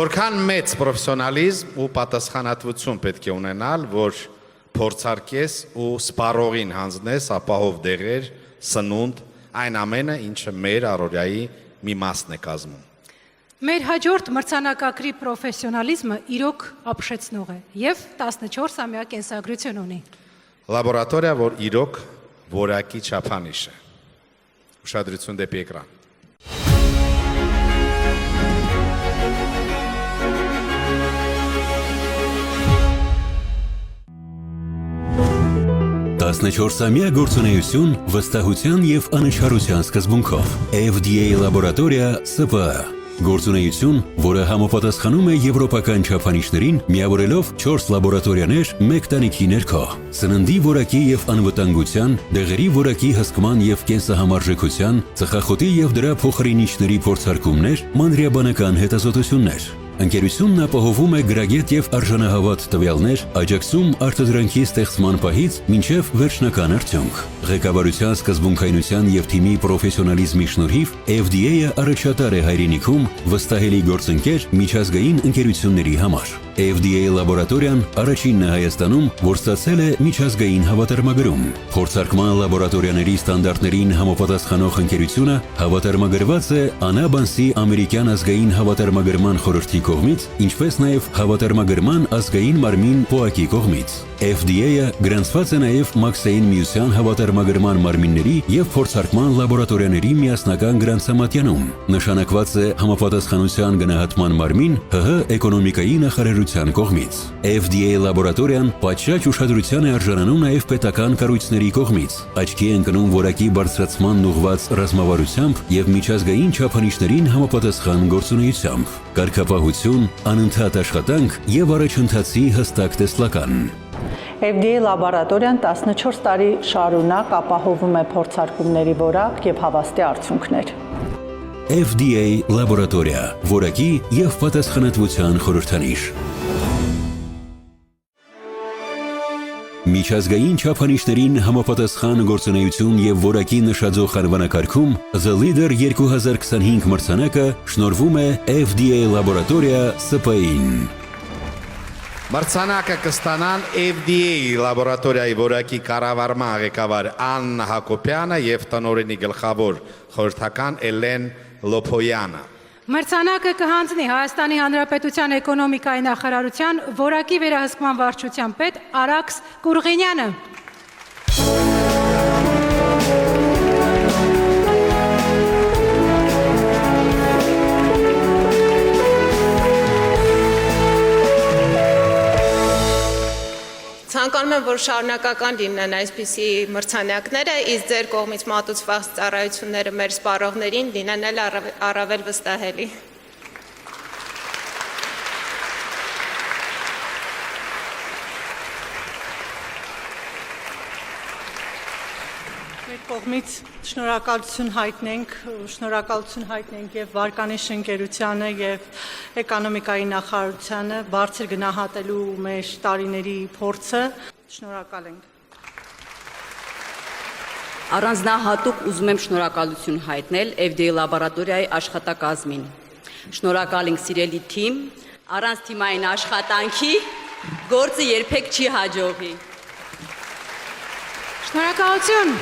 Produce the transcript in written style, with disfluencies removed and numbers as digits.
Որքան մեծ պրոֆեսիոնալիզմ ու պատասխանատվություն պետք է ունենալ, որ փորձարկես ու սպառողին հանձնես ապահով դեղեր, սնունդ, այն ամենը, ինչը մեր առօրյայի մի մասն է կազմում։ Մեր հաջորդ մրցանակակրի պրոֆեսիոնալիզմը իրոք ապշեցնող է և 14-ամյա կենսագրություն ունի։ Լաբորատորիա, որ իրոք որակի չափանիշ է։ Ուշադրություն դեպի էկրան։ Տասնչորսամյա գործունեություն վստահության և անաչառության սկզբունքով FDA լաբորատորիա ՍՊ Գործունեություն, որը համապատասխանում է եվրոպական չափանիշներին, միավորելով 4 լաբորատորիաներ մեկ տանիքի ներքո։ Սննդի որակի և անվտանգության, դեղերի որակի հսկման և կենսահամարժեքության, ծխախոտի և դրա փոխարինիչների փորձարկումներ, մանրէաբանական հետազոտություններ։ Ընկերությունն ապահովում է գրագետ և արժանահավատ տվյալներ, աջակցում արտադրանքի ստեղծման պահից մինչև վերջնական արդյունք։ Ղեկավարության սկզբունքայնության և թիմի պրոֆեսիոնալիզմի շնորհիվ FDA-ը առաջատար է հայրենիքում վստահելի գործընկեր միջազգային ընկերությունների համար։ FDA լաբորատորիան առաջինն է Հայաստանում, որ ստացել է միջազգային հավատարմագրում։ Փորձարկման լաբորատորիաների ստանդարտներին համապատասխանող ընկերությունը հավատարմագրված է Անաբանսի ամերիկյան ազգային հավատարմագրման խորհրդի կողմից, ինչպես նաև հավատարմագրման ազգային մարմին ՊՕԱԿ-ի կողմից։ FDA-ը գրանցված է նաև Մաքսային միության հավատարմագրման մարմինների և փորձարկման լաբորատորիաների միասնական գրանցամատյանում։ Նշանակված է համապատասխանության գնահատման մարմին ՀՀ էկոնոմիկայի նախարարության կողմից։ FDA լաբորատորիան պատշաճ ուշադրության է արժանանում նաև պետական կառույցների կողմից, աչքի է ընկնում որակի բարձրացմանն ուղղված ռազմավարությամբ և միջազգային չափանիշներին համապատասխան գործունեությամբ։ Կարգապահություն, անընդհատ աշխատանք և առաջընթացի հստակ տեսլական։ FDA լաբորատորիան 14 տարի շարունակ ապահովում է փորձարկումների որակ և հավաստի արդյունքներ։ FDA լաբորատորիա, որակի և պատասխանատվության խորհրդանիշ։ Միջազգային չափանիշներին համապատասխան գործունեություն և որակի նշաձող անվանակարգում The Leader 2025 մրցանակը շնորհվում է FDA լաբորատորիա ՍՊ-ին։ Մրցանակը կստանան FDA լաբորատորիայի որակի կառավարման ղեկավար Աննա Հակոբյանը և տնօրենի գլխավոր խորհրդական Էլեն Լոփոյանը։ Մրցանակը կհանձնի Հայաստանի Հանրապետության էկոնոմիկայի նախարարության որակի վերահսկման վարչության պետ Արաքս Կուրղինյանը։ Ցանկանում եմ, որ շարունակական լինեն այսպիսի մրցանակները, իսկ ձեր կողմից մատուցված ծառայությունները մեր սպառողներին լինեն առավել վստահելի։ Մեր կողմից շնորհակալություն հայտնենք և Վարկանիշ ընկերությանը և էկոնոմիկայի նախարարությանը բարձր գնահատելու մեր տարիների փորձը։ Շնորհակալ ենք։ Առանձնահատուկ ուզում եմ շնորհակալություն հայտնել FDA լաբորատորիայի աշխատակազմին։ Շնորհակալ ենք սիրելի թիմ, առանց թիմային աշխատանքի գործը երբեք չի հաջողի։ Շնորհակալություն։